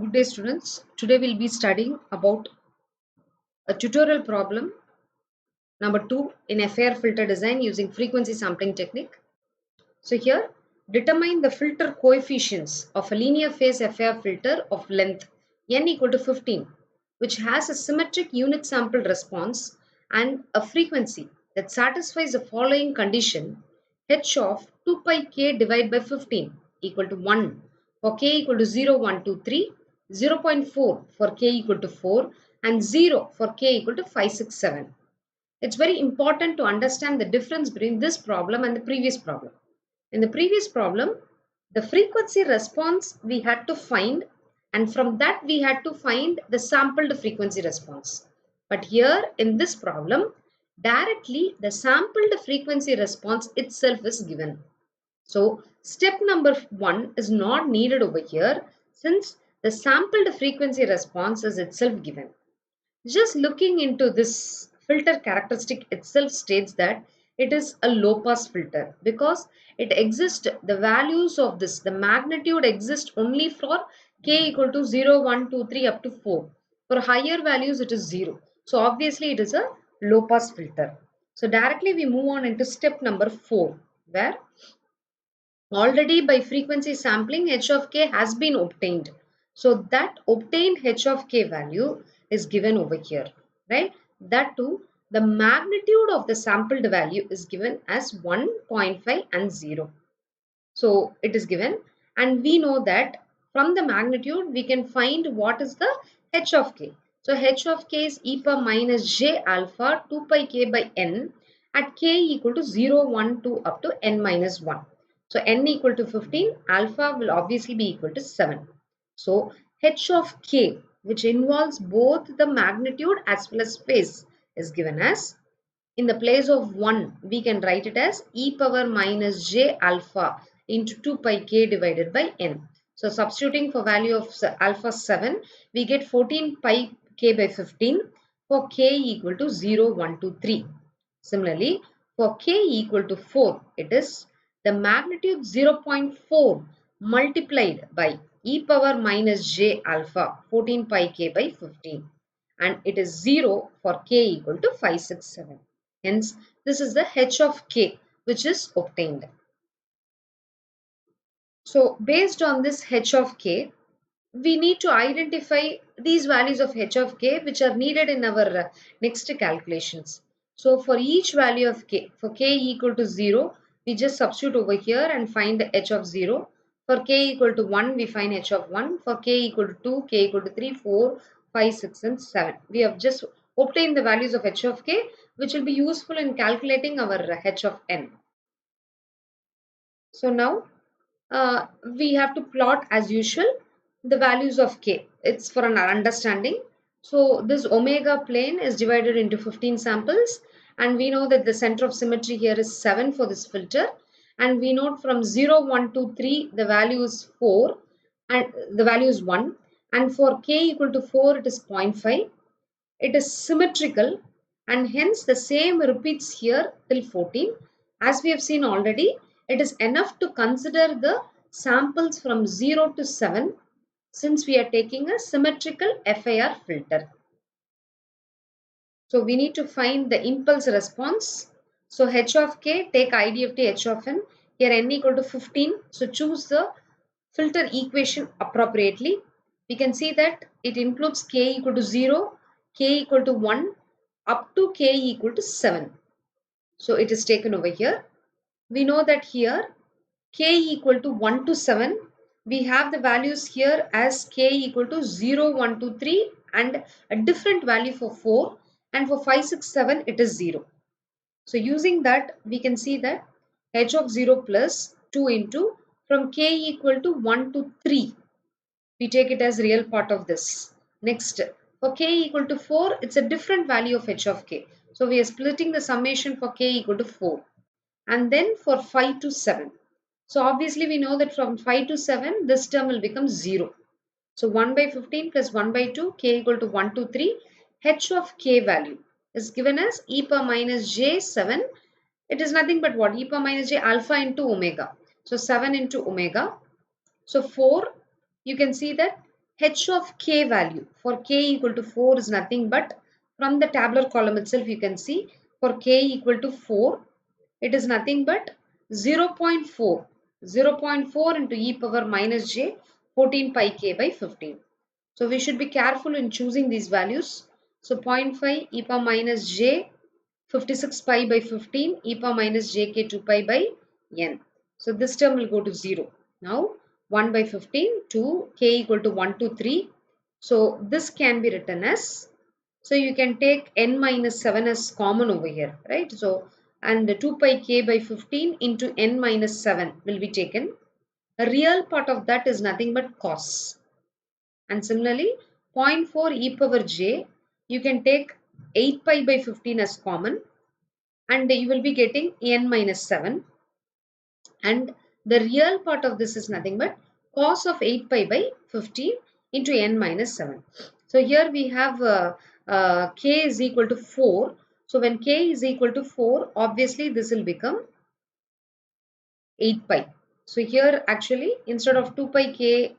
Good day, students. Today we'll be studying about a tutorial problem number 2 in FIR filter design using frequency sampling technique. So here, determine the filter coefficients of a linear phase FIR filter of length n equal to 15, which has a symmetric unit sample response and a frequency that satisfies the following condition: h of 2 pi k divided by 15 equal to 1 for k equal to 0, 1, 2, 3, 0.4 for k equal to 4, and 0 for k equal to 5, 6, 7. It's very important to understand the difference between this problem and the previous problem. In the previous problem, the frequency response we had to find, and from that we had to find the sampled frequency response. But here in this problem, directly the sampled frequency response itself is given. So step number 1 is not needed over here since the sampled frequency response is itself given. Just looking into this filter characteristic itself states that it is a low pass filter because it exists, the values of this, the magnitude exists only for k equal to 0, 1, 2, 3 up to 4. For higher values it is 0. So obviously it is a low pass filter. So directly we move on into step number 4 where already by frequency sampling h of k has been obtained. So that obtained h of k value is given over here, right? That too, the magnitude of the sampled value is given as 1.5 and 0. So it is given, and we know that from the magnitude we can find what is the h of k. So h of k is e power minus j alpha 2 pi k by n at k equal to 0, 1, 2 up to n minus 1. So n equal to 15, alpha will obviously be equal to 7. So h of k, which involves both the magnitude as well as phase, is given as, in the place of 1, we can write it as e power minus j alpha into 2 pi k divided by n. So substituting for value of alpha 7, we get 14 pi k by 15 for k equal to 0, 1, 2, 3. Similarly, for k equal to 4, it is the magnitude 0.4 multiplied by e power minus j alpha 14 pi k by 15, and it is 0 for k equal to 5, 6, 7. Hence, this is the h of k which is obtained. So, based on this h of k, we need to identify these values of h of k which are needed in our next calculations. So, for each value of k, for k equal to 0, we just substitute over here and find the h of 0. For k equal to 1, we find h of 1. For k equal to 2, k equal to 3, 4, 5, 6, and 7. We have just obtained the values of h of k which will be useful in calculating our h of n. So now we have to plot as usual the values of k. It's for an understanding. So this omega plane is divided into 15 samples, and we know that the center of symmetry here is 7 for this filter, and we note from 0, 1, 2, 3 the value is 4 and the value is 1, and for k equal to 4 it is 0.5. It is symmetrical, and hence the same repeats here till 14. As we have seen already, it is enough to consider the samples from 0 to 7 since we are taking a symmetrical FIR filter. So we need to find the impulse response. So h of k, take IDFT h of n. Here n equal to 15. So choose the filter equation appropriately. We can see that it includes k equal to 0, k equal to 1 up to k equal to 7. So it is taken over here. We know that here k equal to 1 to 7, we have the values here as k equal to 0, 1, 2, 3 and a different value for 4, and for 5, 6, 7 it is 0. So using that we can see that h of 0 plus 2 into from k equal to 1 to 3, we take it as real part of this. Next, for k equal to 4, it's a different value of h of k. So we are splitting the summation for k equal to 4. And then for 5 to 7. So obviously we know that from 5 to 7, this term will become 0. So 1 by 15 plus 1 by 2, k equal to 1 to 3, h of k value is given as e power minus j 7. It is nothing but what? E power minus j alpha into omega. So 7 into omega. So 4, you can see that h of k value for k equal to 4 is nothing but from the tabular column itself you can see for k equal to 4 it is nothing but 0.4 0.4 into e power minus j 14 pi k by 15. So we should be careful in choosing these values. So zero point 0.5 e power minus j 56 pi by 15 e power minus jk 2 pi by n. So this term will go to 0. Now 1 by 15 2 k equal to 1 to 3. So this can be written as, so you can take n minus 7 as common over here, right? So and 2 pi k by 15 into n minus 7 will be taken. The real part of that is nothing but cos. And similarly, zero point 0.4 e power j, you can take 8 pi by 15 as common and you will be getting n minus 7. And the real part of this is nothing but cos of 8 pi by 15 into n minus 7. So here we have k is equal to 4. So when k is equal to 4, obviously this will become 8 pi. So here actually instead of 2 pi k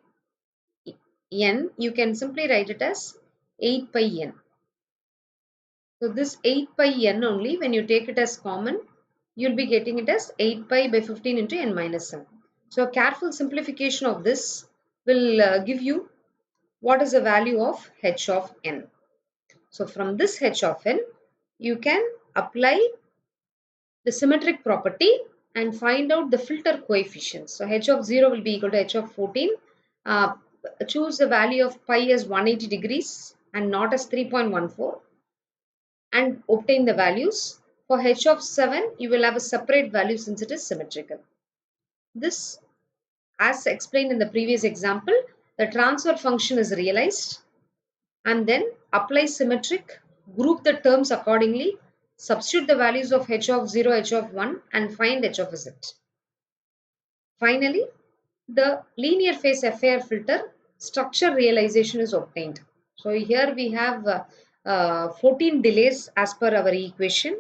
n, you can simply write it as 8 pi n. So this 8 pi n only, when you take it as common, you'll be getting it as 8 pi by 15 into n minus 7. So a careful simplification of this will give you what is the value of h of n. So from this h of n, you can apply the symmetric property and find out the filter coefficients. So h of 0 will be equal to h of 14. Choose the value of pi as 180 degrees and not as 3.14 and obtain the values. For h of 7, you will have a separate value since it is symmetrical. This, as explained in the previous example, the transfer function is realized and then apply symmetric, group the terms accordingly, substitute the values of h of 0, h of 1 and find h of z. Finally, the linear phase FIR filter structure realization is obtained. So here we have 14 delays as per our equation.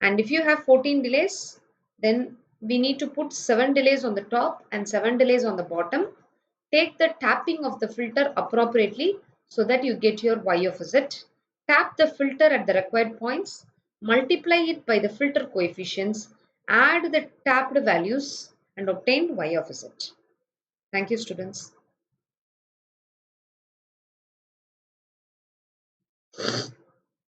And if you have 14 delays, then we need to put 7 delays on the top and 7 delays on the bottom. Take the tapping of the filter appropriately so that you get your y of z. Tap the filter at the required points, multiply it by the filter coefficients, add the tapped values and obtain y of z. Thank you, students.